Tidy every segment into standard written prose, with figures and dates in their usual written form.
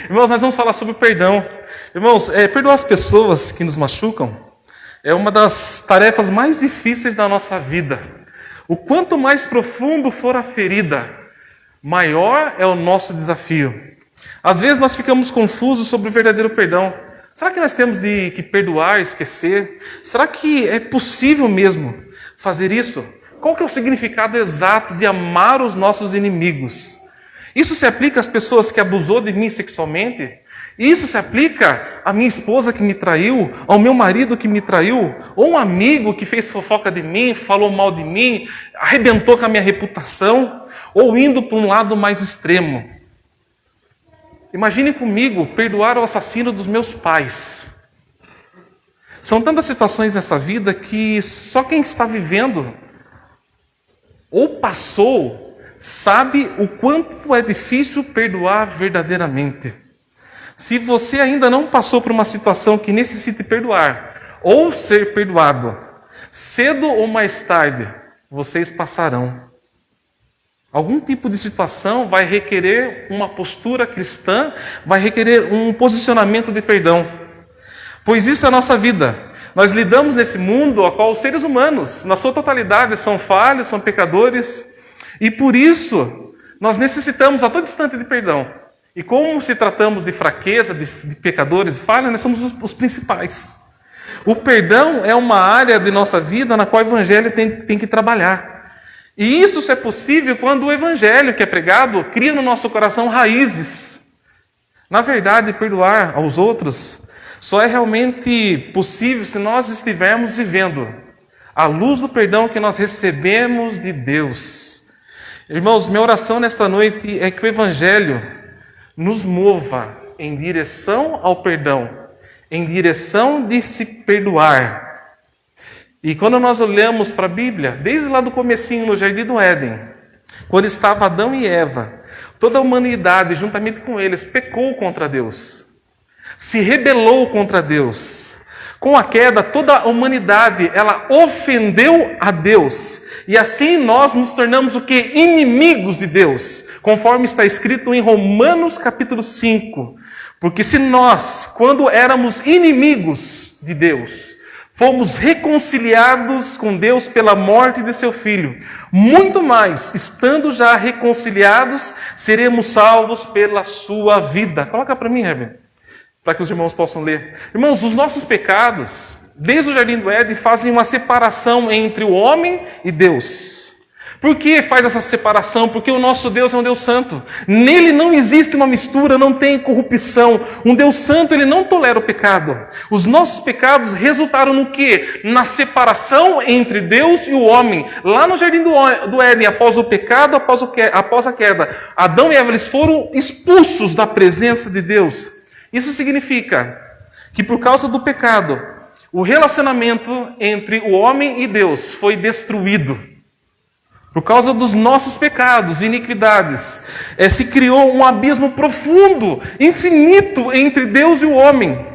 Irmãos, nós vamos falar sobre perdão. Irmãos, perdoar as pessoas que nos machucam é uma das tarefas mais difíceis da nossa vida. O quanto mais profundo for a ferida, maior é o nosso desafio. Às vezes nós ficamos confusos sobre o verdadeiro perdão. Será que nós temos que perdoar, esquecer? Será que é possível mesmo fazer isso? Qual que é o significado exato de amar os nossos inimigos? Isso se aplica às pessoas que abusou de mim sexualmente? Isso se aplica à minha esposa que me traiu, ao meu marido que me traiu, ou um amigo que fez fofoca de mim, falou mal de mim, arrebentou com a minha reputação, ou indo para um lado mais extremo. Imagine comigo perdoar o assassino dos meus pais. São tantas situações nessa vida que só quem está vivendo ou passou sabe o quanto é difícil perdoar verdadeiramente. Se você ainda não passou por uma situação que necessite perdoar ou ser perdoado, cedo ou mais tarde, vocês passarão. Algum tipo de situação vai requerer uma postura cristã, vai requerer um posicionamento de perdão. Pois isso é a nossa vida. Nós lidamos nesse mundo a qual os seres humanos, na sua totalidade, são falhos, são pecadores. E por isso, nós necessitamos a todo instante de perdão. E como se tratamos de fraqueza, de pecadores e falhas, nós somos os principais. O perdão é uma área de nossa vida na qual o Evangelho tem que trabalhar. E isso só é possível quando o Evangelho que é pregado cria no nosso coração raízes. Na verdade, perdoar aos outros só é realmente possível se nós estivermos vivendo à luz do perdão que nós recebemos de Deus. Irmãos, minha oração nesta noite é que o Evangelho nos mova em direção ao perdão, em direção de se perdoar. E quando nós olhamos para a Bíblia, desde lá do comecinho no Jardim do Éden, quando estava Adão e Eva, toda a humanidade, juntamente com eles, pecou contra Deus, se rebelou contra Deus. Com a queda, toda a humanidade, ela ofendeu a Deus. E assim nós nos tornamos o quê? Inimigos de Deus, conforme está escrito em Romanos capítulo 5. Porque se nós, quando éramos inimigos de Deus, fomos reconciliados com Deus pela morte de seu Filho, muito mais, estando já reconciliados, seremos salvos pela sua vida. Coloca para mim, Herbert, para que os irmãos possam ler. Irmãos, os nossos pecados, desde o Jardim do Éden, fazem uma separação entre o homem e Deus. Por que faz essa separação? Porque o nosso Deus é um Deus santo. Nele não existe uma mistura, não tem corrupção. Um Deus santo, ele não tolera o pecado. Os nossos pecados resultaram no quê? Na separação entre Deus e o homem. Lá no Jardim do Éden, após o pecado, após a queda, Adão e Eva, eles foram expulsos da presença de Deus. Isso significa que por causa do pecado, o relacionamento entre o homem e Deus foi destruído. Por causa dos nossos pecados e iniquidades, se criou um abismo profundo, infinito entre Deus e o homem.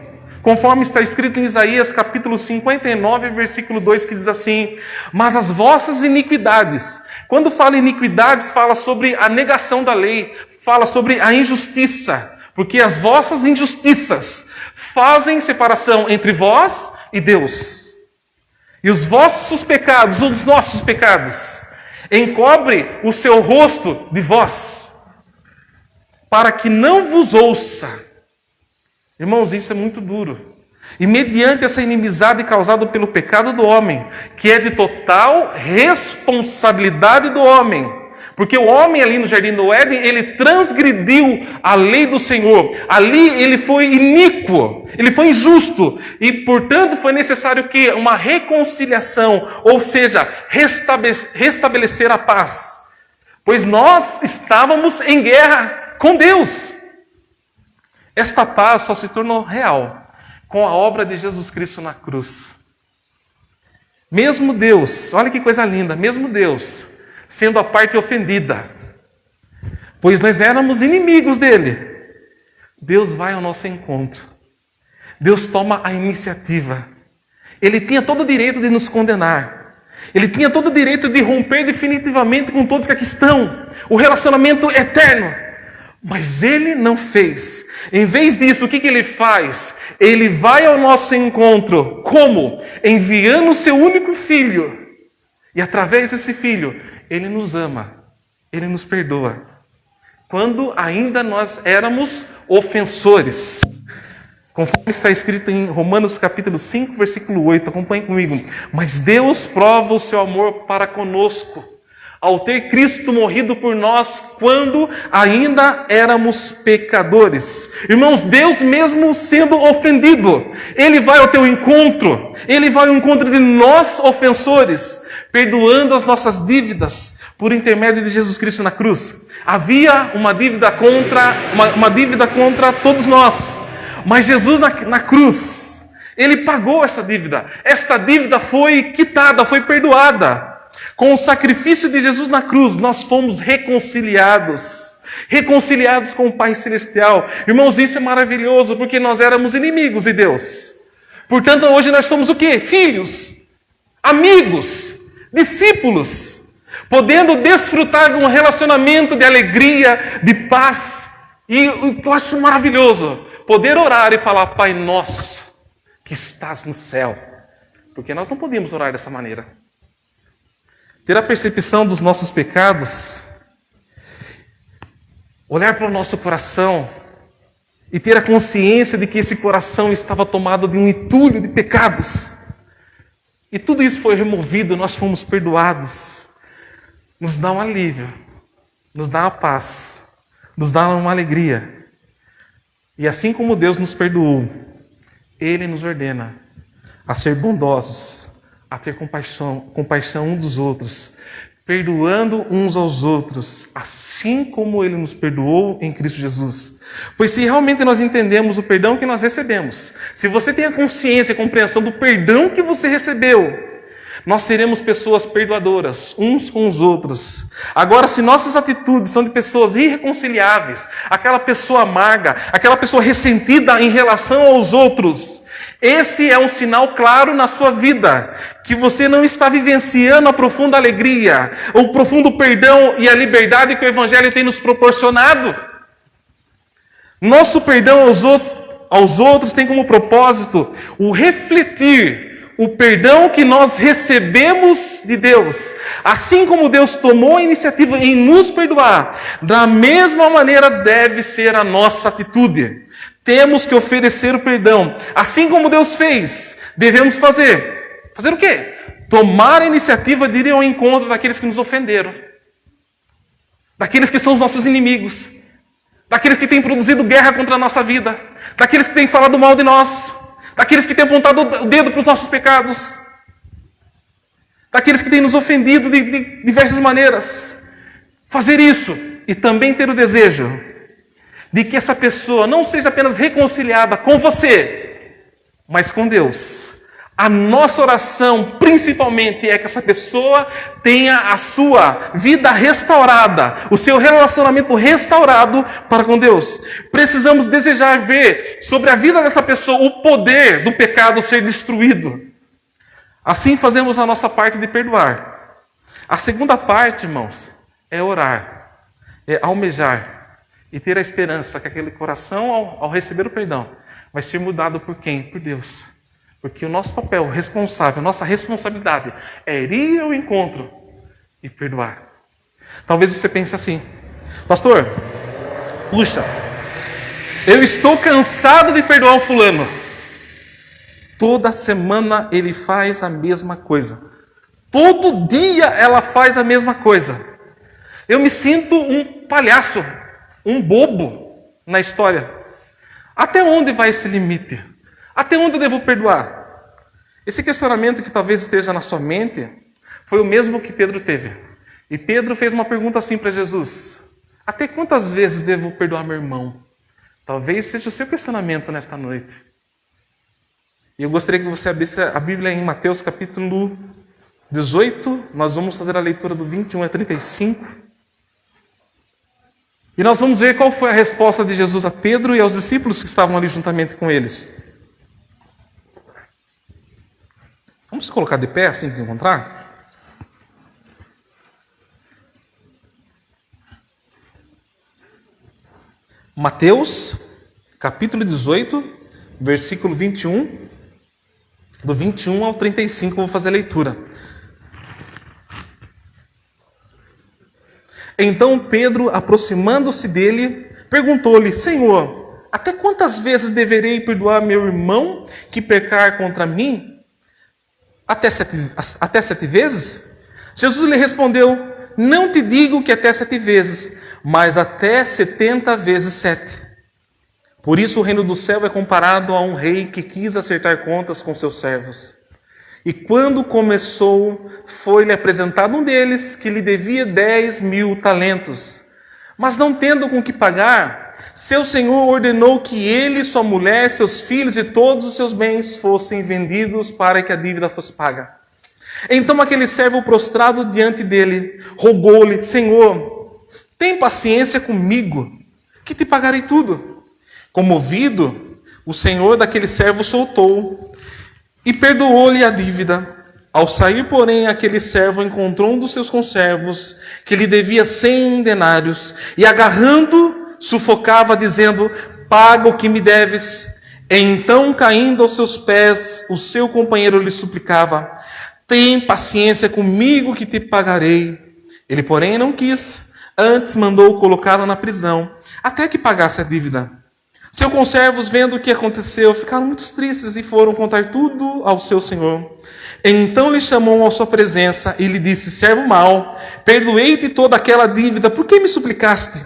Conforme está escrito em Isaías capítulo 59, versículo 2, que diz assim: mas as vossas iniquidades, quando fala iniquidades, fala sobre a negação da lei, fala sobre a injustiça, porque as vossas injustiças fazem separação entre vós e Deus. E os vossos pecados, os nossos pecados, encobre o seu rosto de vós, para que não vos ouça. Irmãos, isso é muito duro. E mediante essa inimizade causada pelo pecado do homem, que é de total responsabilidade do homem, porque o homem ali no Jardim do Éden, ele transgrediu a lei do Senhor. Ali ele foi iníquo, ele foi injusto. E, portanto, foi necessário que uma reconciliação, ou seja, restabelecer a paz. Pois nós estávamos em guerra com Deus. Esta paz só se tornou real com a obra de Jesus Cristo na cruz. Mesmo Deus, olha que coisa linda, mesmo Deus sendo a parte ofendida, pois nós éramos inimigos dele, Deus vai ao nosso encontro. Deus toma a iniciativa. Ele tinha todo o direito de nos condenar. Ele tinha todo o direito de romper definitivamente com todos que aqui estão. O relacionamento eterno. Mas ele não fez. Em vez disso, o que ele faz? Ele vai ao nosso encontro. Como? Enviando o seu único filho. E através desse filho, ele nos ama. Ele nos perdoa. Quando ainda nós éramos ofensores. Conforme está escrito em Romanos capítulo 5, versículo 8. Acompanhe comigo. Mas Deus prova o seu amor para conosco, ao ter Cristo morrido por nós quando ainda éramos pecadores. Irmãos, Deus mesmo sendo ofendido, Ele vai ao teu encontro, Ele vai ao encontro de nós ofensores, perdoando as nossas dívidas por intermédio de Jesus Cristo na cruz. Havia uma dívida contra todos nós, mas Jesus na cruz, Ele pagou essa dívida. Esta dívida foi quitada, foi perdoada. Com o sacrifício de Jesus na cruz, nós fomos reconciliados com o Pai Celestial. Irmãos, isso é maravilhoso, porque nós éramos inimigos de Deus. Portanto, hoje nós somos o quê? Filhos, amigos, discípulos, podendo desfrutar de um relacionamento de alegria, de paz. E eu acho maravilhoso poder orar e falar: Pai nosso, que estás no céu. Porque nós não podíamos orar dessa maneira. Ter a percepção dos nossos pecados, olhar para o nosso coração e ter a consciência de que esse coração estava tomado de um entulho de pecados. E tudo isso foi removido, nós fomos perdoados. Nos dá um alívio, nos dá uma paz, nos dá uma alegria. E assim como Deus nos perdoou, Ele nos ordena a ser bondosos, a ter compaixão uns dos outros, perdoando uns aos outros, assim como Ele nos perdoou em Cristo Jesus. Pois se realmente nós entendemos o perdão que nós recebemos, se você tem a consciência e a compreensão do perdão que você recebeu, nós seremos pessoas perdoadoras uns com os outros. Agora, se nossas atitudes são de pessoas irreconciliáveis, aquela pessoa amarga, aquela pessoa ressentida em relação aos outros, esse é um sinal claro na sua vida, que você não está vivenciando a profunda alegria, o profundo perdão e a liberdade que o Evangelho tem nos proporcionado. Nosso perdão aos outros tem como propósito o refletir o perdão que nós recebemos de Deus. Assim como Deus tomou a iniciativa em nos perdoar, da mesma maneira deve ser a nossa atitude. Temos que oferecer o perdão. Assim como Deus fez, devemos fazer. Fazer o quê? Tomar a iniciativa de ir ao encontro daqueles que nos ofenderam. Daqueles que são os nossos inimigos. Daqueles que têm produzido guerra contra a nossa vida. Daqueles que têm falado mal de nós. Daqueles que têm apontado o dedo para os nossos pecados. Daqueles que têm nos ofendido de diversas maneiras. Fazer isso e também ter o desejo de que essa pessoa não seja apenas reconciliada com você, mas com Deus. A nossa oração, principalmente, é que essa pessoa tenha a sua vida restaurada, o seu relacionamento restaurado para com Deus. Precisamos desejar ver sobre a vida dessa pessoa o poder do pecado ser destruído. Assim fazemos a nossa parte de perdoar. A segunda parte, irmãos, é orar, é almejar e ter a esperança que aquele coração, ao receber o perdão, vai ser mudado por quem? Por Deus. Porque o nosso papel responsável, a nossa responsabilidade é ir ao encontro e perdoar. Talvez você pense assim: pastor, puxa, eu estou cansado de perdoar o fulano. Toda semana ele faz a mesma coisa. Todo dia ela faz a mesma coisa. Eu me sinto um palhaço, um bobo na história. Até onde vai esse limite? Até onde eu devo perdoar? Esse questionamento que talvez esteja na sua mente foi o mesmo que Pedro teve. E Pedro fez uma pergunta assim para Jesus: até quantas vezes devo perdoar meu irmão? Talvez seja o seu questionamento nesta noite. E eu gostaria que você abrisse a Bíblia em Mateus capítulo 18. Nós vamos fazer a leitura do 21 a 35. E nós vamos ver qual foi a resposta de Jesus a Pedro e aos discípulos que estavam ali juntamente com eles. Vamos colocar de pé assim que encontrar? Mateus, capítulo 18, versículo 21, do 21 ao 35, eu vou fazer a leitura. Então Pedro, aproximando-se dele, perguntou-lhe: Senhor, até quantas vezes deverei perdoar meu irmão que pecar contra mim? Até sete vezes? Jesus lhe respondeu: Não te digo que até 7 vezes, mas até 70 vezes 7. Por isso o reino do céu é comparado a um rei que quis acertar contas com seus servos. E quando começou, foi-lhe apresentado um deles que lhe devia 10.000 talentos. Mas não tendo com que pagar, seu senhor ordenou que ele, sua mulher, seus filhos e todos os seus bens fossem vendidos para que a dívida fosse paga. Então aquele servo prostrado diante dele, rogou-lhe: Senhor, tem paciência comigo, que te pagarei tudo. Comovido, o senhor daquele servo soltou e perdoou-lhe a dívida. Ao sair, porém, aquele servo encontrou um dos seus conservos, que lhe devia 100 denários, e agarrando, sufocava, dizendo: Paga o que me deves. Então, caindo aos seus pés, o seu companheiro lhe suplicava: Tem paciência comigo, que te pagarei. Ele, porém, não quis, antes mandou colocá-lo na prisão, até que pagasse a dívida. Seus conservos, vendo o que aconteceu, ficaram muito tristes e foram contar tudo ao seu senhor. Então lhe chamou à sua presença e lhe disse: Servo mau, perdoei-te toda aquela dívida, por que me suplicaste?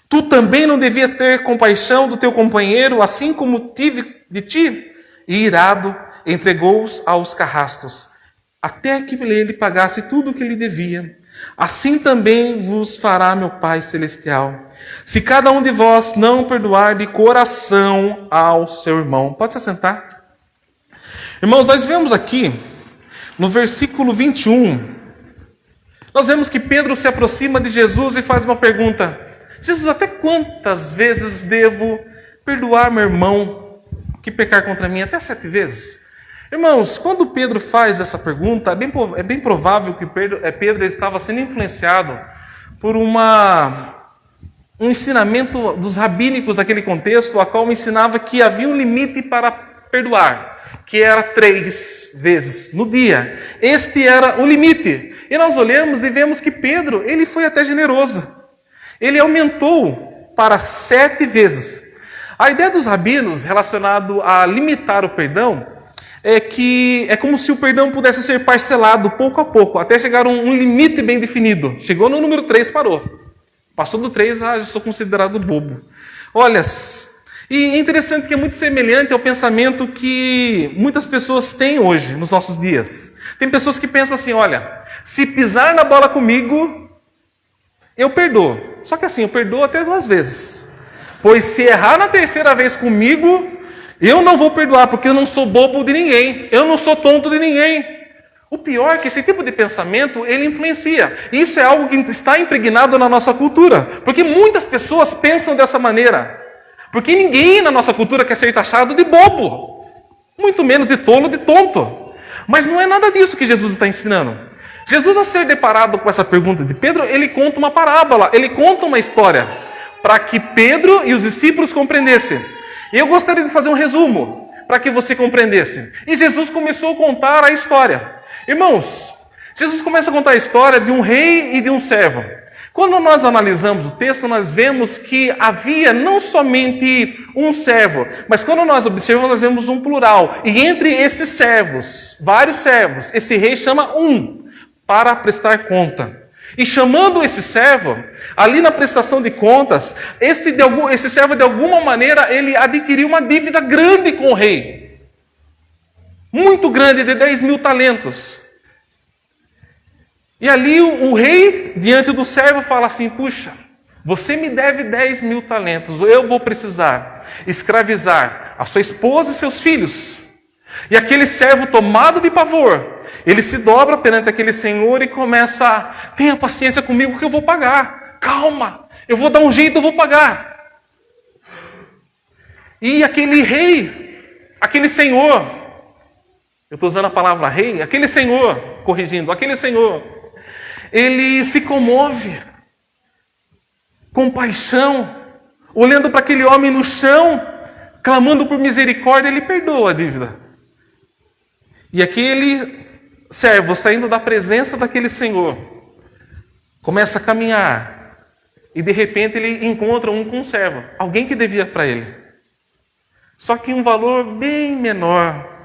Tu também não devias ter compaixão do teu companheiro, assim como tive de ti? E irado, entregou-os aos carrascos, até que ele pagasse tudo o que lhe devia. Assim também vos fará meu Pai Celestial, se cada um de vós não perdoar de coração ao seu irmão. Pode se assentar. Irmãos, nós vemos aqui, no versículo 21, nós vemos que Pedro se aproxima de Jesus e faz uma pergunta: Jesus, até quantas vezes devo perdoar meu irmão que pecar contra mim? Até 7 vezes? Irmãos, quando Pedro faz essa pergunta, é bem provável que Pedro estava sendo influenciado por um ensinamento dos rabínicos daquele contexto, a qual ensinava que havia um limite para perdoar, que era 3 vezes no dia. Este era o limite. E nós olhamos e vemos que Pedro, ele foi até generoso. Ele aumentou para 7 vezes. A ideia dos rabinos relacionado a limitar o perdão é que é como se o perdão pudesse ser parcelado pouco a pouco, até chegar a um limite bem definido. Chegou no número 3, parou. Passou do 3, já sou considerado bobo. Olha, e é interessante que é muito semelhante ao pensamento que muitas pessoas têm hoje, nos nossos dias. Tem pessoas que pensam assim: olha, se pisar na bola comigo, eu perdoo. Só que assim, eu perdoo até 2 vezes. Pois se errar na 3ª vez comigo, eu não vou perdoar, porque eu não sou bobo de ninguém. Eu não sou tonto de ninguém. O pior é que esse tipo de pensamento, ele influencia. Isso é algo que está impregnado na nossa cultura. Porque muitas pessoas pensam dessa maneira. Porque ninguém na nossa cultura quer ser taxado de bobo. Muito menos de tolo, de tonto. Mas não é nada disso que Jesus está ensinando. Jesus, ao ser deparado com essa pergunta de Pedro, ele conta uma parábola. Ele conta uma história. Para que Pedro e os discípulos compreendessem. E eu gostaria de fazer um resumo, para que você compreendesse. E Jesus começou a contar a história. Irmãos, Jesus começa a contar a história de um rei e de um servo. Quando nós analisamos o texto, nós vemos que havia não somente um servo, mas quando nós observamos, nós vemos um plural. E entre esses servos, vários servos, esse rei chama um para prestar conta. E chamando esse servo, ali na prestação de contas, esse servo de alguma maneira, ele adquiriu uma dívida grande com o rei. Muito grande, de 10.000 talentos. E ali o rei, diante do servo, fala assim: puxa, você me deve 10.000 talentos, eu vou precisar escravizar a sua esposa e seus filhos. E aquele servo, tomado de pavor, ele se dobra perante aquele senhor e começa a: tenha paciência comigo que eu vou pagar. Calma, eu vou dar um jeito, eu vou pagar. E aquele rei, aquele senhor, eu estou usando a palavra rei, aquele senhor, corrigindo, aquele senhor, ele se comove, compaixão, olhando para aquele homem no chão, clamando por misericórdia, ele perdoa a dívida. E aquele servo, saindo da presença daquele senhor, começa a caminhar. E de repente ele encontra um conservo, alguém que devia para ele. Só que um valor bem menor.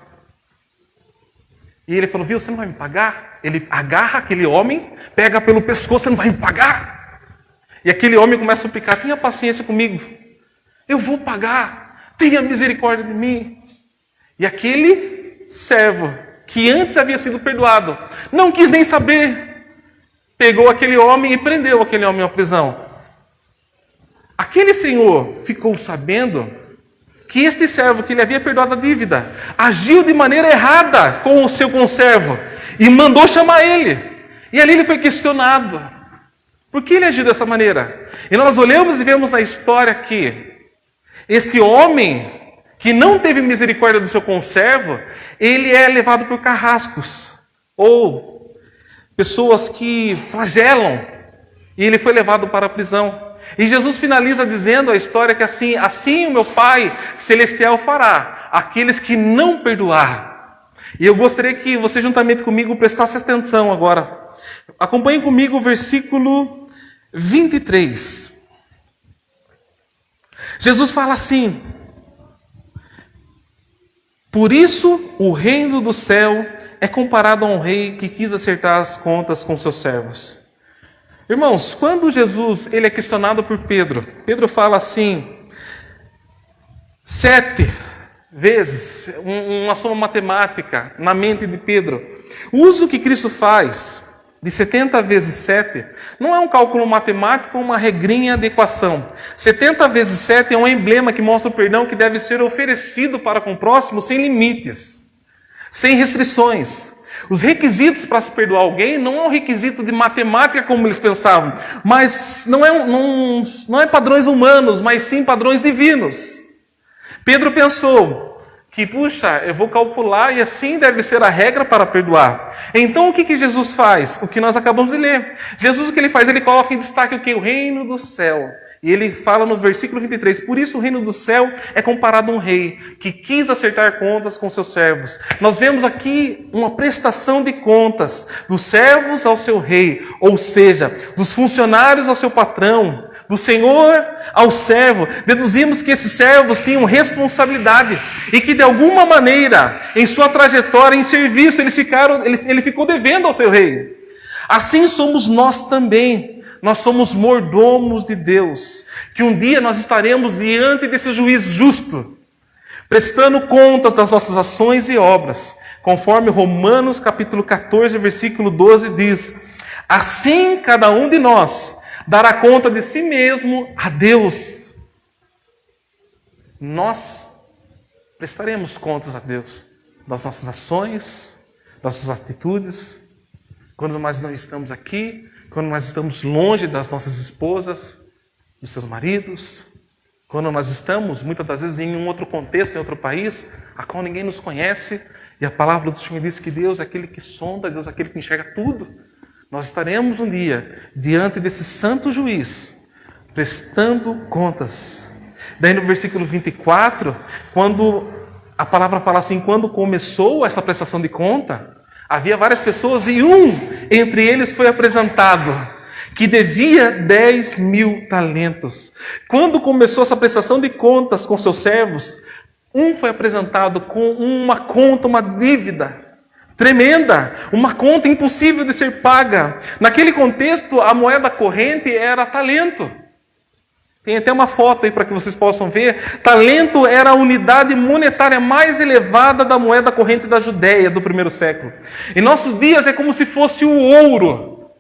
E ele falou, viu, você não vai me pagar? Ele agarra aquele homem, pega pelo pescoço, você não vai me pagar? E aquele homem começa a suplicar, tenha paciência comigo. Eu vou pagar, tenha misericórdia de mim. E aquele servo, que antes havia sido perdoado, não quis nem saber. Pegou aquele homem e prendeu aquele homem à prisão. Aquele senhor ficou sabendo que este servo que ele havia perdoado a dívida, agiu de maneira errada com o seu conservo e mandou chamar ele. E ali ele foi questionado. Por que ele agiu dessa maneira? E nós olhamos e vemos na história que este homem, que não teve misericórdia do seu conservo, ele é levado por carrascos, ou pessoas que flagelam, e ele foi levado para a prisão. E Jesus finaliza dizendo a história que assim o meu Pai Celestial fará aqueles que não perdoar. E eu gostaria que você juntamente comigo prestasse atenção agora. Acompanhe comigo o versículo 23. Jesus fala assim: por isso o reino do céu é comparado a um rei que quis acertar as contas com seus servos. Irmãos, quando Jesus ele é questionado por Pedro, Pedro fala assim, 7 vezes, uma soma matemática na mente de Pedro. O uso que Cristo faz de 70 vezes 7 não é um cálculo matemático, é uma regrinha de equação. 70 vezes 7 é um emblema que mostra o perdão que deve ser oferecido para com o próximo sem limites, sem restrições. Os requisitos para se perdoar alguém não é um requisito de matemática como eles pensavam, mas não é padrões humanos, mas sim padrões divinos. Pedro pensou que, puxa, eu vou calcular e assim deve ser a regra para perdoar. Então o que Jesus faz? O que nós acabamos de ler. Jesus o que ele faz? Ele coloca em destaque o que? O reino do céu. E ele fala no versículo 23, por isso o reino do céu é comparado a um rei que quis acertar contas com seus servos. Nós vemos aqui uma prestação de contas dos servos ao seu rei, ou seja, dos funcionários ao seu patrão, do senhor ao servo. Deduzimos que esses servos tinham responsabilidade e que de alguma maneira, em sua trajetória, em serviço, ele ficou devendo ao seu rei. Assim somos nós também. Nós somos mordomos de Deus, que um dia nós estaremos diante desse juiz justo, prestando contas das nossas ações e obras, conforme Romanos capítulo 14, versículo 12 diz, assim cada um de nós dará conta de si mesmo a Deus. Nós prestaremos contas a Deus das nossas ações, das nossas atitudes, quando nós não estamos aqui, quando nós estamos longe das nossas esposas, dos seus maridos, quando nós estamos, muitas das vezes, em um outro contexto, em outro país, a qual ninguém nos conhece, e a palavra do Senhor diz que Deus é aquele que sonda, Deus é aquele que enxerga tudo. Nós estaremos um dia diante desse santo juiz, prestando contas. Daí no versículo 24, quando a palavra fala assim, quando começou essa prestação de conta, havia várias pessoas e um entre eles foi apresentado, que devia 10.000 talentos. Quando começou essa prestação de contas com seus servos, um foi apresentado com uma conta, uma dívida tremenda, uma conta impossível de ser paga. Naquele contexto, a moeda corrente era talento. Tem até uma foto aí para que vocês possam ver. Talento era a unidade monetária mais elevada da moeda corrente da Judéia do primeiro século. Em nossos dias é como se fosse o ouro.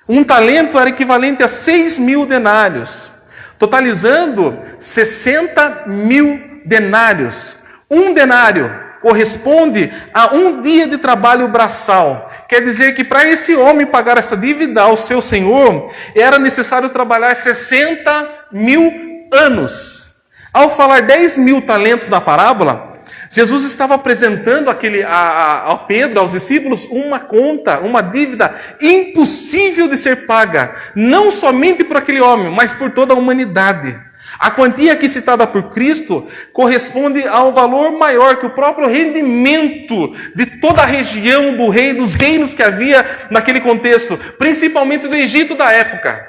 Um talento era equivalente a 6.000 denários, totalizando 60.000 denários. Um denário corresponde a um dia de trabalho braçal. Quer dizer que para esse homem pagar essa dívida ao seu senhor, era necessário trabalhar 60.000 anos. Ao falar 10.000 talentos na parábola, Jesus estava apresentando a Pedro, aos discípulos, uma conta, uma dívida impossível de ser paga, não somente por aquele homem, mas por toda a humanidade. A quantia aqui citada por Cristo corresponde a um valor maior que o próprio rendimento de toda a região do rei, dos reinos que havia naquele contexto, principalmente do Egito da época.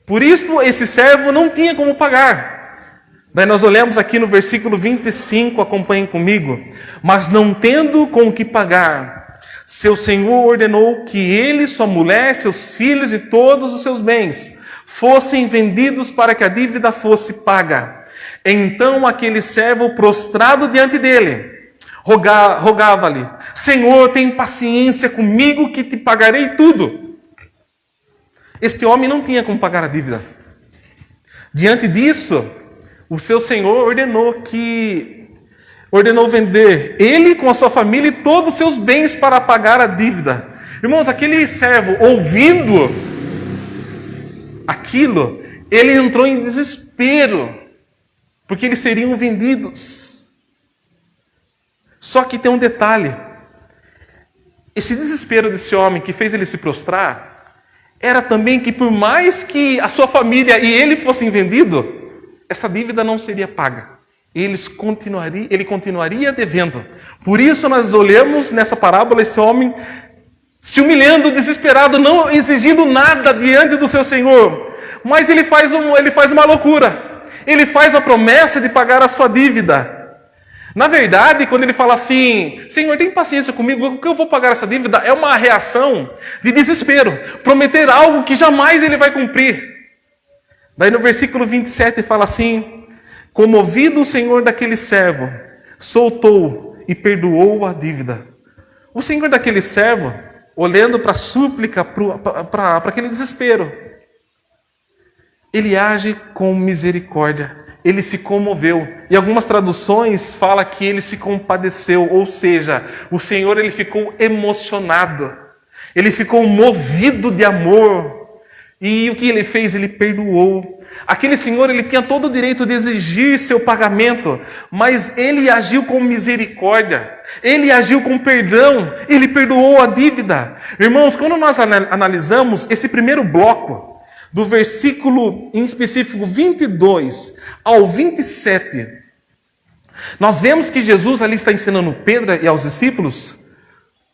Por isso, esse servo não tinha como pagar. Daí nós olhamos aqui no versículo 25, acompanhem comigo. Mas não tendo com o que pagar, seu senhor ordenou que ele, sua mulher, seus filhos e todos os seus bens fossem vendidos para que a dívida fosse paga. Então aquele servo, prostrado diante dele, rogava-lhe: Senhor, tem paciência comigo que te pagarei tudo. Este homem não tinha como pagar a dívida. Diante disso, o seu senhor ordenou vender ele com a sua família e todos os seus bens para pagar a dívida. Irmãos, aquele servo, ouvindo aquilo, ele entrou em desespero, porque eles seriam vendidos. Só que tem um detalhe: esse desespero desse homem que fez ele se prostrar, era também que por mais que a sua família e ele fossem vendidos, essa dívida não seria paga. Ele continuaria devendo. Por isso nós olhamos nessa parábola esse homem se humilhando, desesperado, não exigindo nada diante do seu Senhor. Mas ele faz uma loucura. Ele faz a promessa de pagar a sua dívida. Na verdade, quando ele fala assim: Senhor, tem paciência comigo, que eu vou pagar essa dívida, é uma reação de desespero. Prometer algo que jamais ele vai cumprir. Daí no versículo 27 ele fala assim: comovido o Senhor daquele servo, soltou e perdoou a dívida. O Senhor daquele servo, olhando para a súplica, para aquele desespero, ele age com misericórdia. Ele se comoveu. E algumas traduções falam que ele se compadeceu, ou seja, o Senhor ele ficou emocionado. Ele ficou movido de amor. E o que ele fez? Ele perdoou. Aquele senhor ele tinha todo o direito de exigir seu pagamento, mas ele agiu com misericórdia. Ele agiu com perdão. Ele perdoou a dívida. Irmãos, quando nós analisamos esse primeiro bloco, do versículo em específico 22 ao 27, nós vemos que Jesus ali está ensinando Pedro e aos discípulos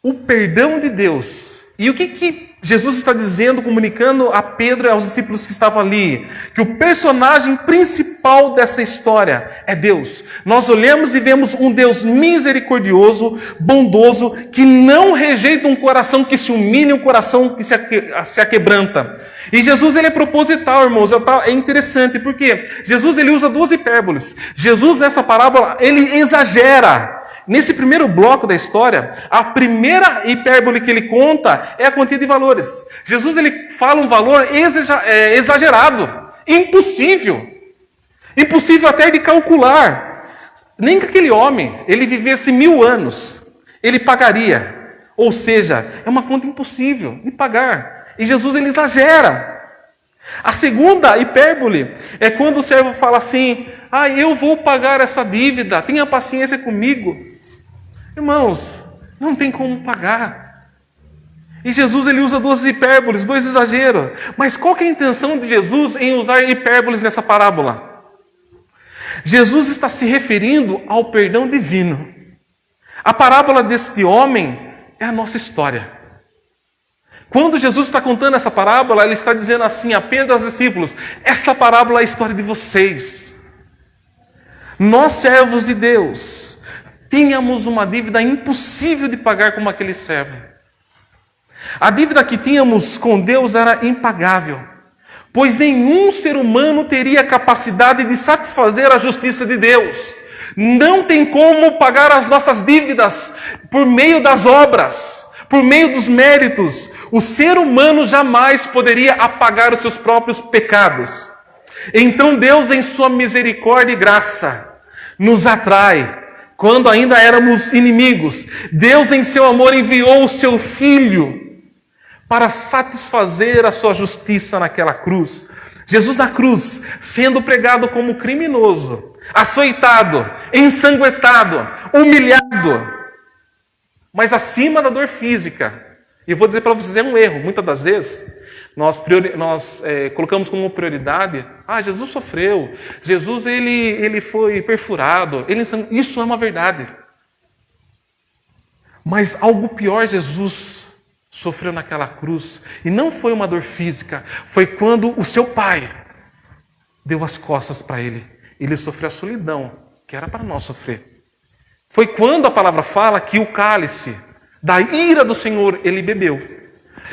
o perdão de Deus. E o que Jesus está dizendo, comunicando a Pedro e aos discípulos que estavam ali? Que o personagem principal dessa história é Deus. Nós olhamos e vemos um Deus misericordioso, bondoso, que não rejeita um coração que se humilha, um coração que se aquebranta. E Jesus ele é proposital, irmãos. É interessante, porque Jesus ele usa duas hipérboles. Jesus nessa parábola, ele exagera. Nesse primeiro bloco da história, a primeira hipérbole que ele conta é a quantia de valores. Jesus ele fala um valor exagerado, impossível até de calcular. Nem que aquele homem ele vivesse 1000 anos, ele pagaria. Ou seja, é uma conta impossível de pagar. E Jesus ele exagera. A segunda hipérbole é quando o servo fala assim: eu vou pagar essa dívida, tenha paciência comigo. Irmãos, não tem como pagar. E Jesus ele usa duas hipérboles, dois exageros. Mas qual que é a intenção de Jesus em usar hipérboles nessa parábola? Jesus está se referindo ao perdão divino. A parábola deste homem é a nossa história. Quando Jesus está contando essa parábola, ele está dizendo assim a Pedro e aos discípulos: esta parábola é a história de vocês. Nós, servos de Deus, tínhamos uma dívida impossível de pagar como aquele servo. A dívida que tínhamos com Deus era impagável, pois nenhum ser humano teria capacidade de satisfazer a justiça de Deus. Não tem como pagar as nossas dívidas por meio das obras, por meio dos méritos. O ser humano jamais poderia apagar os seus próprios pecados. Então Deus, em sua misericórdia e graça, nos atrai. Quando ainda éramos inimigos, Deus em seu amor enviou o seu Filho para satisfazer a sua justiça naquela cruz. Jesus na cruz, sendo pregado como criminoso, açoitado, ensanguentado, humilhado, mas acima da dor física. E eu vou dizer para vocês, é um erro, muitas das vezes, Nós colocamos como prioridade, Jesus sofreu, Jesus ele foi perfurado, isso é uma verdade. Mas algo pior Jesus sofreu naquela cruz, e não foi uma dor física, foi quando o seu pai deu as costas para ele. Ele sofreu a solidão, que era para nós sofrer. Foi quando a palavra fala que o cálice da ira do Senhor ele bebeu.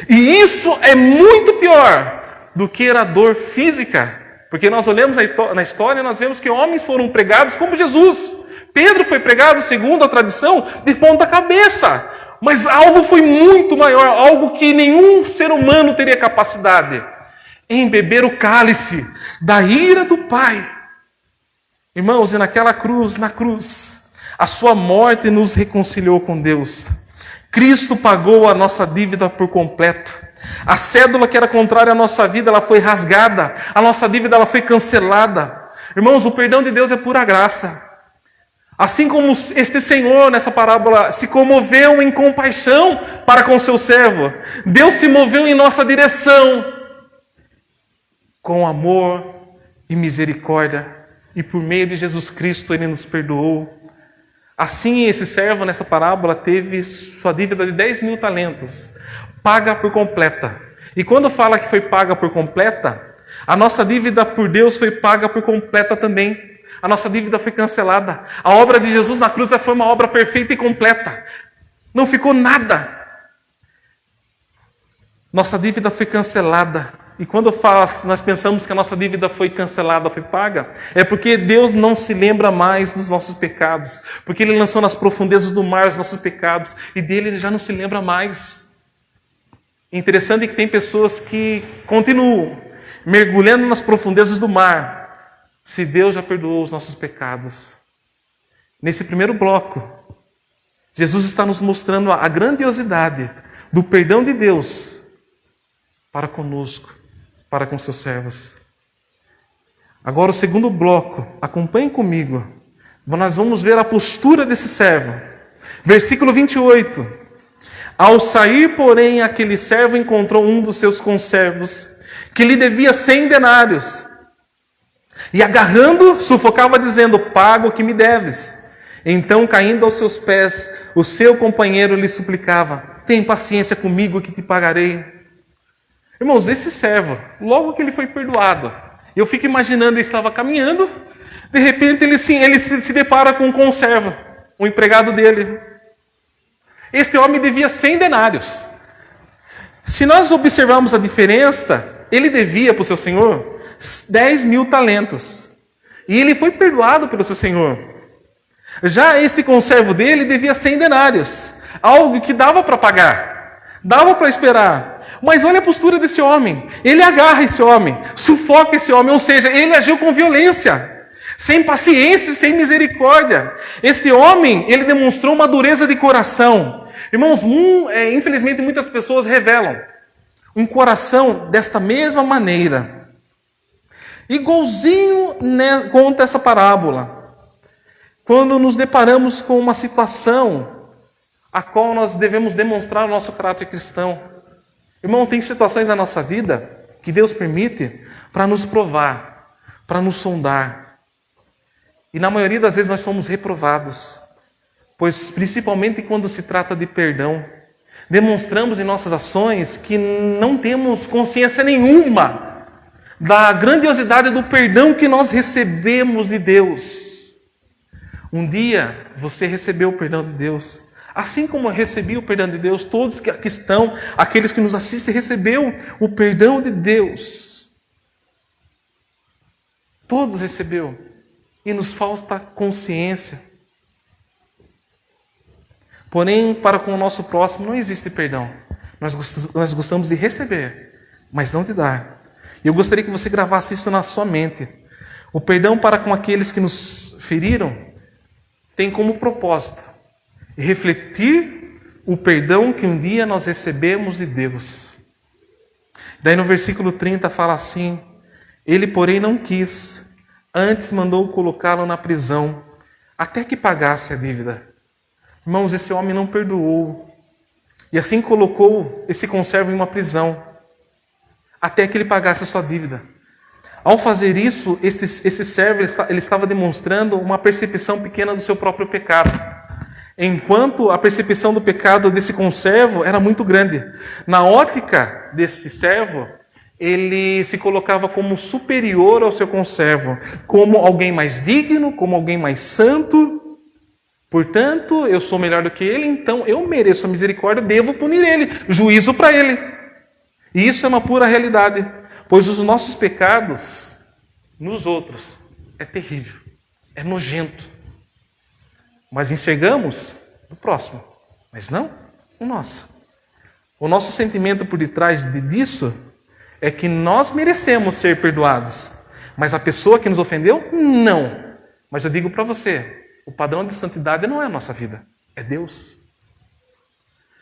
E isso é muito pior do que a dor física, porque nós olhamos na história e nós vemos que homens foram pregados como Jesus. Pedro foi pregado, segundo a tradição, de ponta cabeça. Mas algo foi muito maior, algo que nenhum ser humano teria capacidade, em beber o cálice da ira do Pai. Irmãos, e naquela cruz, a sua morte nos reconciliou com Deus. Cristo pagou a nossa dívida por completo. A cédula que era contrária à nossa vida, ela foi rasgada. A nossa dívida, ela foi cancelada. Irmãos, o perdão de Deus é pura graça. Assim como este Senhor, nessa parábola, se comoveu em compaixão para com seu servo, Deus se moveu em nossa direção com amor e misericórdia, e por meio de Jesus Cristo Ele nos perdoou. Assim, esse servo, nessa parábola, teve sua dívida de 10.000 talentos, paga por completa. E quando fala que foi paga por completa, a nossa dívida por Deus foi paga por completa também. A nossa dívida foi cancelada. A obra de Jesus na cruz foi uma obra perfeita e completa. Não ficou nada. Nossa dívida foi cancelada. E quando nós pensamos que a nossa dívida foi cancelada, foi paga, é porque Deus não se lembra mais dos nossos pecados. Porque Ele lançou nas profundezas do mar os nossos pecados. E dele Ele já não se lembra mais. Interessante que tem pessoas que continuam mergulhando nas profundezas do mar, se Deus já perdoou os nossos pecados. Nesse primeiro bloco, Jesus está nos mostrando a grandiosidade do perdão de Deus para conosco, para com seus servos. Agora o segundo bloco, acompanhem comigo. Nós vamos ver a postura desse servo. Versículo 28. Ao sair, porém, aquele servo encontrou um dos seus conservos, que lhe devia 100 denários. E agarrando, sufocava, dizendo: paga o que me deves. Então, caindo aos seus pés, o seu companheiro lhe suplicava: tem paciência comigo que te pagarei. Irmãos, esse servo, logo que ele foi perdoado, eu fico imaginando, ele estava caminhando, de repente ele se depara com um conservo, um empregado dele. Este homem devia 100 denários. Se nós observarmos a diferença, ele devia para o seu senhor 10.000 talentos. E ele foi perdoado pelo seu senhor. Já esse conservo dele devia 100 denários. Algo que dava para pagar. Dava para esperar. Mas olha a postura desse homem. Ele agarra esse homem. Sufoca esse homem. Ou seja, ele agiu com violência. Sem paciência, sem misericórdia. Este homem, ele demonstrou uma dureza de coração. Irmãos, infelizmente muitas pessoas revelam um coração desta mesma maneira. Igualzinho conta essa parábola. Quando nos deparamos com uma situação a qual nós devemos demonstrar o nosso caráter cristão. Irmão, tem situações na nossa vida que Deus permite para nos provar, para nos sondar. E na maioria das vezes nós somos reprovados. Pois principalmente quando se trata de perdão, demonstramos em nossas ações que não temos consciência nenhuma da grandiosidade do perdão que nós recebemos de Deus. Um dia você recebeu o perdão de Deus. Assim como eu recebi o perdão de Deus, todos que aqui estão, aqueles que nos assistem, recebeu o perdão de Deus. Todos recebeu. E nos falta consciência. Porém, para com o nosso próximo não existe perdão. Nós gostamos de receber, mas não de dar. E eu gostaria que você gravasse isso na sua mente. O perdão para com aqueles que nos feriram tem como propósito refletir o perdão que um dia nós recebemos de Deus. Daí no versículo 30 fala assim: ele, porém, não quis, antes mandou colocá-lo na prisão, até que pagasse a dívida. Irmãos, esse homem não perdoou. E assim colocou esse conservo em uma prisão, até que ele pagasse a sua dívida. Ao fazer isso, esse servo ele estava demonstrando uma percepção pequena do seu próprio pecado, enquanto a percepção do pecado desse conservo era muito grande. Na ótica desse servo, ele se colocava como superior ao seu conservo, como alguém mais digno, como alguém mais santo. Portanto, eu sou melhor do que ele, então eu mereço a misericórdia, devo punir ele, juízo para ele. E isso é uma pura realidade, pois os nossos pecados nos outros é terrível, é nojento. Mas enxergamos o próximo, mas não o nosso. O nosso sentimento por detrás disso é que nós merecemos ser perdoados, mas a pessoa que nos ofendeu, não. Mas eu digo para você, o padrão de santidade não é a nossa vida, é Deus.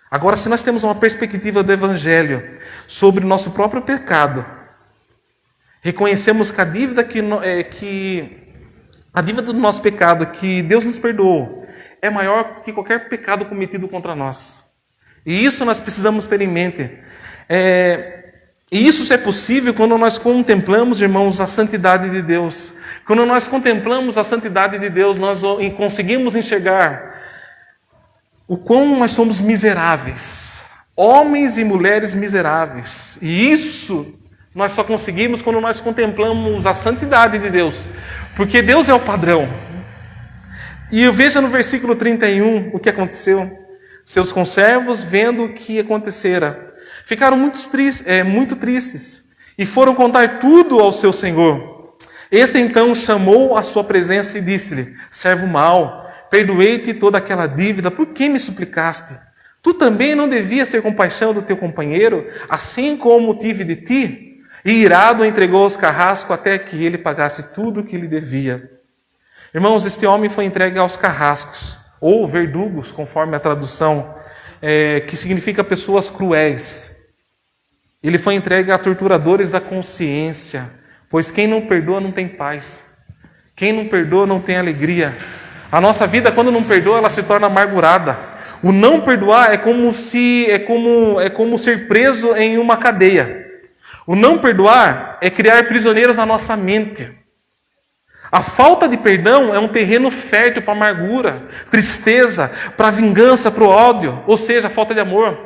Agora, se nós temos uma perspectiva do Evangelho sobre o nosso próprio pecado, reconhecemos que a dívida do nosso pecado, que Deus nos perdoou, é maior que qualquer pecado cometido contra nós. E isso nós precisamos ter em mente. E isso só é possível quando nós contemplamos, irmãos, a santidade de Deus. Quando nós contemplamos a santidade de Deus, nós conseguimos enxergar o quão nós somos miseráveis. Homens e mulheres miseráveis. E isso nós só conseguimos quando nós contemplamos a santidade de Deus. Porque Deus é o padrão. E veja no versículo 31 o que aconteceu. Seus conservos, vendo o que acontecera, ficaram muito tristes e foram contar tudo ao seu senhor. Este então chamou à sua presença e disse-lhe: servo mau, perdoei-te toda aquela dívida, por que me suplicaste? Tu também não devias ter compaixão do teu companheiro, assim como tive de ti? E irado entregou aos carrascos até que ele pagasse tudo o que lhe devia. Irmãos, este homem foi entregue aos carrascos, ou verdugos, conforme a tradução, que significa pessoas cruéis. Ele foi entregue a torturadores da consciência, pois quem não perdoa não tem paz. Quem não perdoa não tem alegria. A nossa vida, quando não perdoa, ela se torna amargurada. O não perdoar é como ser preso em uma cadeia. O não perdoar é criar prisioneiros na nossa mente. A falta de perdão é um terreno fértil para amargura, tristeza, para vingança, para o ódio, ou seja, a falta de amor.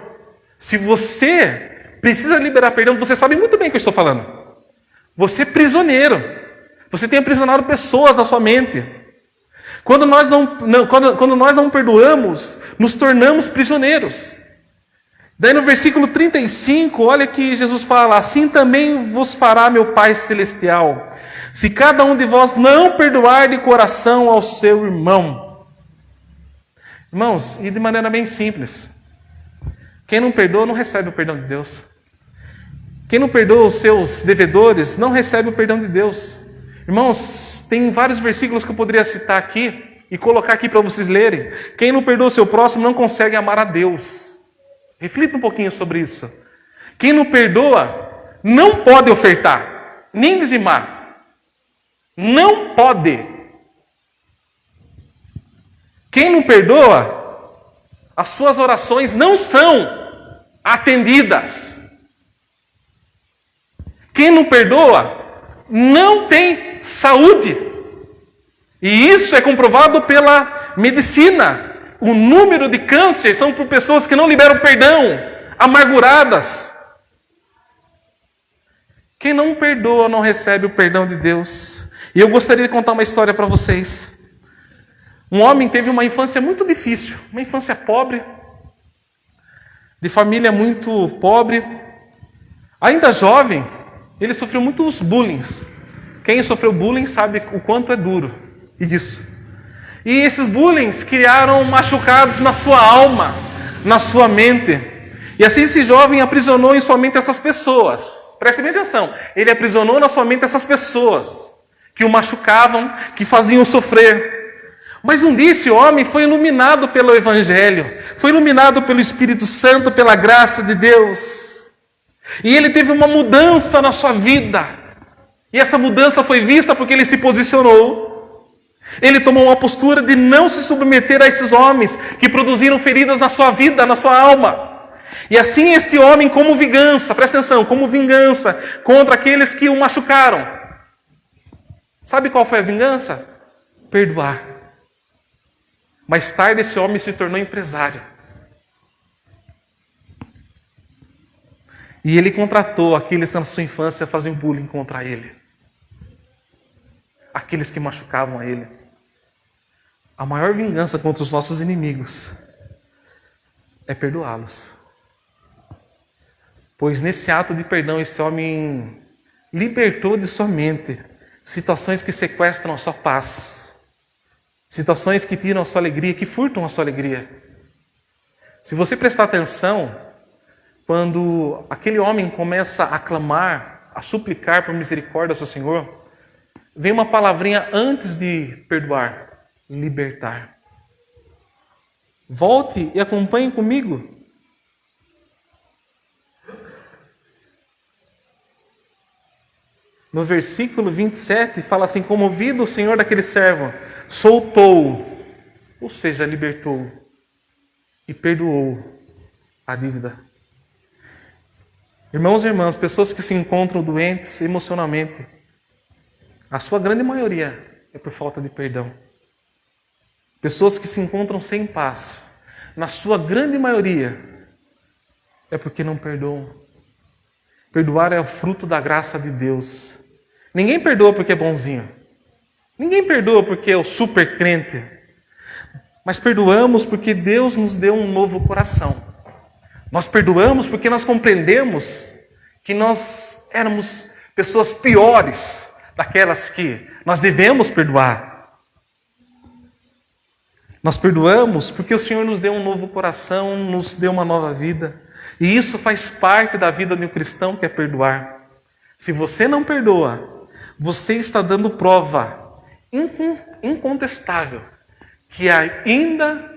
Se você precisa liberar perdão, você sabe muito bem o que eu estou falando. Você é prisioneiro. Você tem aprisionado pessoas na sua mente. Quando nós não perdoamos, nos tornamos prisioneiros. Daí no versículo 35, olha que Jesus fala: assim também vos fará meu Pai Celestial, se cada um de vós não perdoar de coração ao seu irmão. Irmãos, e de maneira bem simples, quem não perdoa não recebe o perdão de Deus. Quem não perdoa os seus devedores não recebe o perdão de Deus. Irmãos, tem vários versículos que eu poderia citar aqui e colocar aqui para vocês lerem. Quem não perdoa o seu próximo não consegue amar a Deus. Reflita um pouquinho sobre isso. Quem não perdoa não pode ofertar, nem dizimar. Não pode. Quem não perdoa, as suas orações não são atendidas. Quem não perdoa não tem saúde. E isso é comprovado pela medicina. O número de câncer são por pessoas que não liberam perdão, amarguradas. Quem não perdoa não recebe o perdão de Deus. E eu gostaria de contar uma história para vocês. Um homem teve uma infância muito difícil, uma infância pobre, de família muito pobre. Ainda jovem, ele sofreu muitos bullying. Quem sofreu bullying sabe o quanto é duro isso. E esses bullying criaram machucados na sua alma, na sua mente. E assim esse jovem aprisionou em sua mente essas pessoas. Preste bem atenção. Ele aprisionou na sua mente essas pessoas que o machucavam, que faziam sofrer. Mas um dia esse homem foi iluminado pelo Evangelho, foi iluminado pelo Espírito Santo, pela graça de Deus. E ele teve uma mudança na sua vida. E essa mudança foi vista porque ele se posicionou. Ele tomou uma postura de não se submeter a esses homens que produziram feridas na sua vida, na sua alma. E assim este homem, como vingança, presta atenção, como vingança contra aqueles que o machucaram. Sabe qual foi a vingança? Perdoar. Mais tarde esse homem se tornou empresário. E ele contratou aqueles que na sua infância faziam bullying contra ele. Aqueles que machucavam a ele. A maior vingança contra os nossos inimigos é perdoá-los. Pois nesse ato de perdão, esse homem libertou de sua mente situações que sequestram a sua paz. Situações que tiram a sua alegria, que furtam a sua alegria. Se você prestar atenção, quando aquele homem começa a clamar, a suplicar por misericórdia ao seu Senhor, vem uma palavrinha antes de perdoar: libertar. Volte e acompanhe comigo. No versículo 27, fala assim: comovido o Senhor daquele servo, soltou, ou seja, libertou, e perdoou a dívida. Irmãos e irmãs, pessoas que se encontram doentes emocionalmente, a sua grande maioria é por falta de perdão. Pessoas que se encontram sem paz, na sua grande maioria, é porque não perdoam. Perdoar é o fruto da graça de Deus. Ninguém perdoa porque é bonzinho. Ninguém perdoa porque é o super crente. Mas perdoamos porque Deus nos deu um novo coração. Nós perdoamos porque nós compreendemos que nós éramos pessoas piores daquelas que nós devemos perdoar. Nós perdoamos porque o Senhor nos deu um novo coração, nos deu uma nova vida. E isso faz parte da vida de um cristão, que é perdoar. Se você não perdoa, você está dando prova incontestável que ainda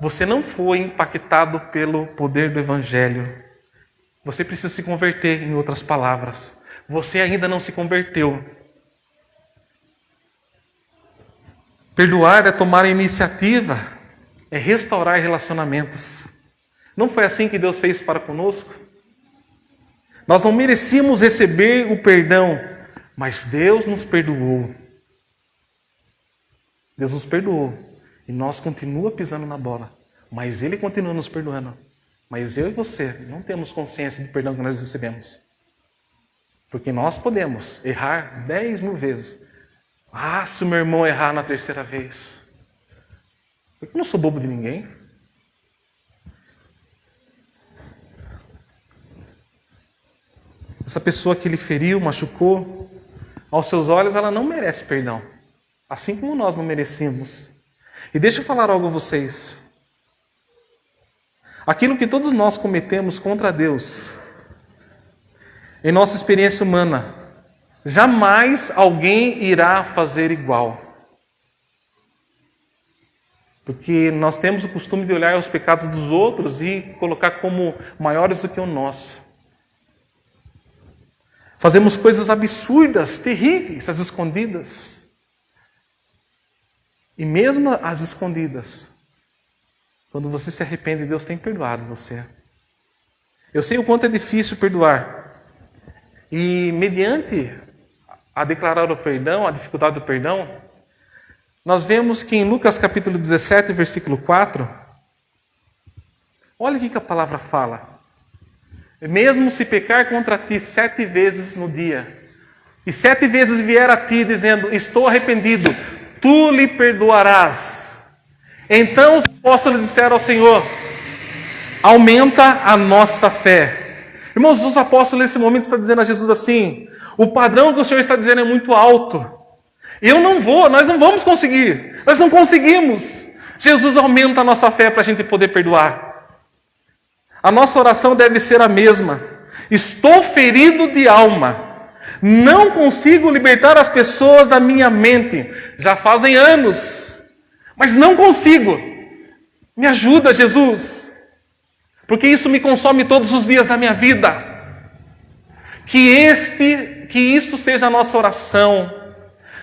você não foi impactado pelo poder do Evangelho. Você precisa se converter, em outras palavras. Você ainda não se converteu. Perdoar é tomar a iniciativa, é restaurar relacionamentos. Não foi assim que Deus fez para conosco? Nós não merecíamos receber o perdão, mas Deus nos perdoou. Deus nos perdoou. E nós continuamos pisando na bola. Mas Ele continua nos perdoando. Mas eu e você não temos consciência do perdão que nós recebemos. Porque nós podemos errar 10.000 vezes. Ah, se o meu irmão errar na terceira vez. Eu não sou bobo de ninguém. Essa pessoa que ele feriu, machucou, aos seus olhos ela não merece perdão. Assim como nós não merecemos. E deixa eu falar algo a vocês. Aquilo que todos nós cometemos contra Deus, em nossa experiência humana, jamais alguém irá fazer igual. Porque nós temos o costume de olhar os pecados dos outros e colocar como maiores do que o nosso. Fazemos coisas absurdas, terríveis, às escondidas. E mesmo às escondidas, quando você se arrepende, Deus tem perdoado você. Eu sei o quanto é difícil perdoar. E mediante a declarar o perdão, a dificuldade do perdão, nós vemos que em Lucas capítulo 17, versículo 4, olha o que a palavra fala. Mesmo se pecar contra ti 7 vezes no dia, e 7 vezes vier a ti dizendo, estou arrependido, tu lhe perdoarás. Então os apóstolos disseram ao Senhor, aumenta a nossa fé. Irmãos, os apóstolos nesse momento estão dizendo a Jesus assim, o padrão que o Senhor está dizendo é muito alto. Nós não vamos conseguir. Nós não conseguimos. Jesus aumenta a nossa fé para a gente poder perdoar. A nossa oração deve ser a mesma. Estou ferido de alma. Não consigo libertar as pessoas da minha mente. Já fazem anos. Mas não consigo. Me ajuda, Jesus. Porque isso me consome todos os dias da minha vida. Que isso seja a nossa oração.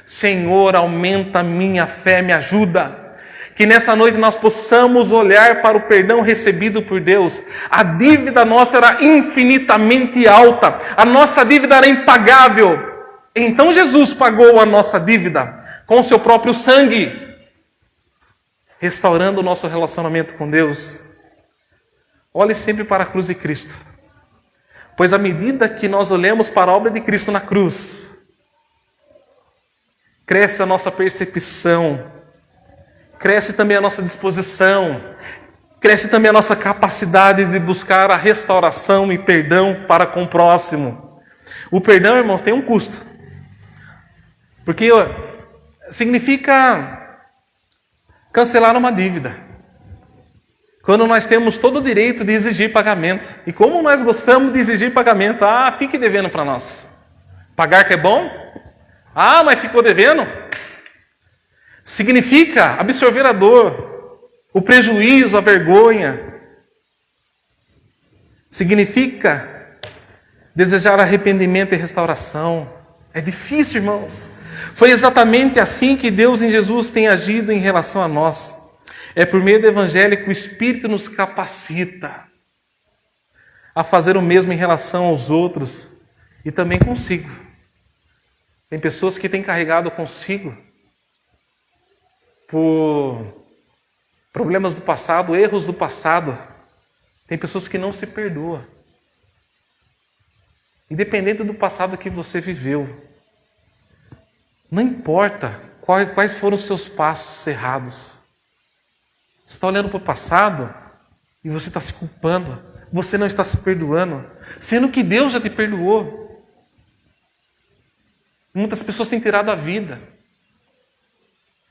Senhor, aumenta a minha fé, me ajuda. Que nesta noite nós possamos olhar para o perdão recebido por Deus. A dívida nossa era infinitamente alta. A nossa dívida era impagável. Então Jesus pagou a nossa dívida com o seu próprio sangue, restaurando o nosso relacionamento com Deus. Olhe sempre para a cruz de Cristo. Pois à medida que nós olhamos para a obra de Cristo na cruz, cresce a nossa percepção, cresce também a nossa disposição, cresce também a nossa capacidade de buscar a restauração e perdão para com o próximo. O perdão, irmãos, tem um custo. Porque significa cancelar uma dívida. Quando nós temos todo o direito de exigir pagamento. E como nós gostamos de exigir pagamento? Ah, fique devendo para nós. Pagar que é bom? Ah, mas ficou devendo? Significa absorver a dor, o prejuízo, a vergonha. Significa desejar arrependimento e restauração. É difícil, irmãos. Foi exatamente assim que Deus em Jesus tem agido em relação a nós. É por meio do Evangelho que o Espírito nos capacita a fazer o mesmo em relação aos outros e também consigo. Tem pessoas que têm carregado consigo por problemas do passado, erros do passado. Tem pessoas que não se perdoam. Independente do passado que você viveu. Não importa quais foram os seus passos errados. Você está olhando para o passado e você está se culpando. Você não está se perdoando, sendo que Deus já te perdoou. Muitas pessoas têm tirado a vida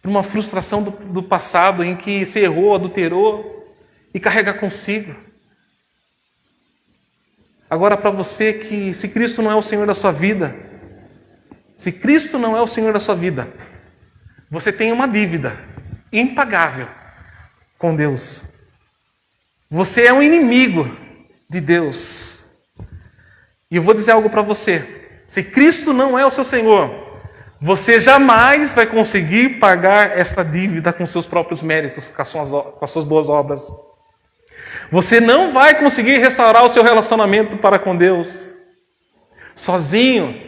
por uma frustração do passado em que se errou, adulterou e carrega consigo. Agora, para você que se Cristo não é o Senhor da sua vida, se Cristo não é o Senhor da sua vida, você tem uma dívida impagável com Deus. Você é um inimigo de Deus. E eu vou dizer algo para você. Se Cristo não é o seu Senhor, você jamais vai conseguir pagar esta dívida com seus próprios méritos, com as suas boas obras. Você não vai conseguir restaurar o seu relacionamento para com Deus sozinho.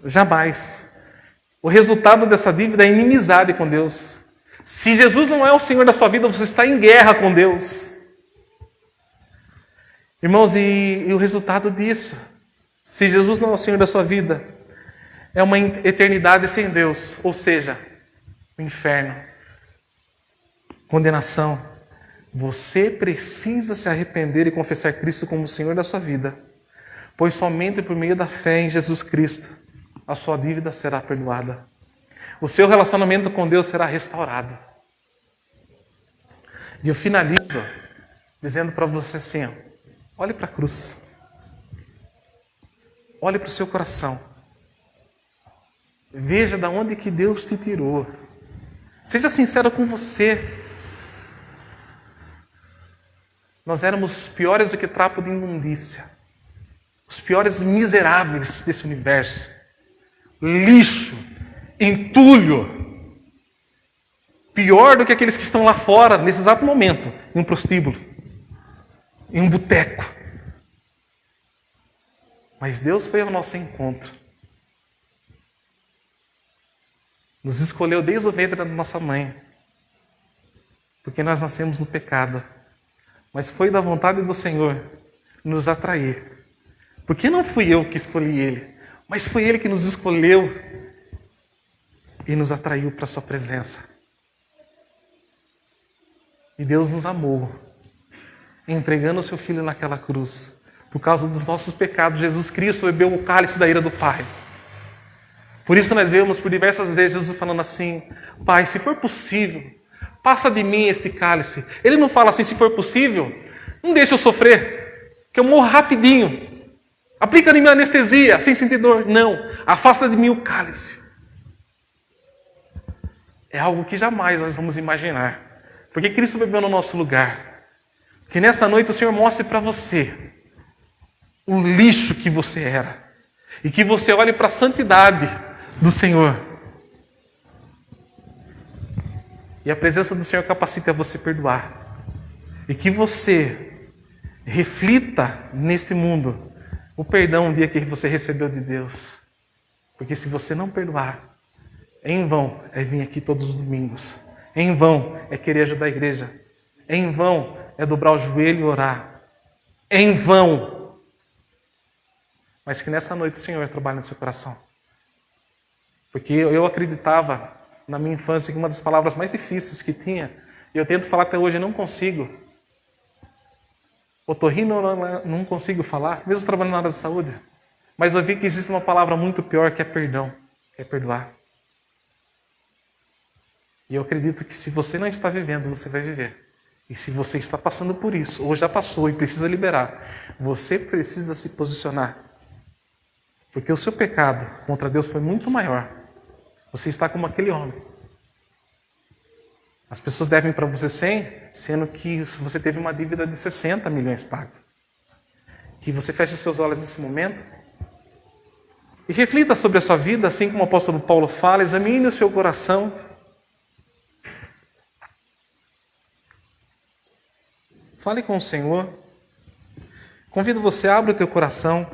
Jamais. O resultado dessa dívida é inimizade com Deus. Se Jesus não é o Senhor da sua vida, você está em guerra com Deus. Irmãos, e o resultado disso, se Jesus não é o Senhor da sua vida, é uma eternidade sem Deus, ou seja, o inferno, condenação. Você precisa se arrepender e confessar Cristo como o Senhor da sua vida, pois somente por meio da fé em Jesus Cristo a sua dívida será perdoada. O seu relacionamento com Deus será restaurado. E eu finalizo dizendo para você assim, ó, olhe para a cruz. Olhe para o seu coração. Veja de onde que Deus te tirou. Seja sincero com você. Nós éramos piores do que trapo de imundícia. Os piores miseráveis desse universo. Lixo, entulho, pior do que aqueles que estão lá fora, nesse exato momento, em um prostíbulo, em um boteco. Mas Deus foi ao nosso encontro. Nos escolheu desde o ventre da nossa mãe, porque nós nascemos no pecado. Mas foi da vontade do Senhor nos atrair. Porque não fui eu que escolhi Ele, mas foi Ele que nos escolheu e nos atraiu para a sua presença. E Deus nos amou, entregando o seu Filho naquela cruz. Por causa dos nossos pecados, Jesus Cristo bebeu o cálice da ira do Pai. Por isso nós vemos por diversas vezes Jesus falando assim, Pai, se for possível, passa de mim este cálice. Ele não fala assim, se for possível, não deixa eu sofrer, que eu morro rapidinho. Aplica em mim anestesia, sem sentir dor. Não, afasta de mim o cálice. É algo que jamais nós vamos imaginar. Porque Cristo bebeu no nosso lugar. Que nessa noite o Senhor mostre para você o lixo que você era. E que você olhe para a santidade do Senhor. E a presença do Senhor capacita você perdoar. E que você reflita neste mundo o perdão um dia que você recebeu de Deus. Porque se você não perdoar, em vão é vir aqui todos os domingos. Em vão é querer ajudar a igreja. Em vão é dobrar o joelho e orar. Em vão. Mas que nessa noite o Senhor trabalhe no seu coração. Porque eu acreditava na minha infância que uma das palavras mais difíceis que tinha, e eu tento falar até hoje e não consigo. Otorrino não consigo falar, mesmo trabalhando na área de saúde. Mas eu vi que existe uma palavra muito pior que é perdão, que é perdoar. E eu acredito que se você não está vivendo, você vai viver. E se você está passando por isso, ou já passou e precisa liberar, você precisa se posicionar. Porque o seu pecado contra Deus foi muito maior. Você está como aquele homem. As pessoas devem para você 100, sendo que você teve uma dívida de 60 milhões pago. Que você feche os seus olhos nesse momento e reflita sobre a sua vida, assim como o apóstolo Paulo fala, examine o seu coração. Fale com o Senhor. Convido você, abra o teu coração.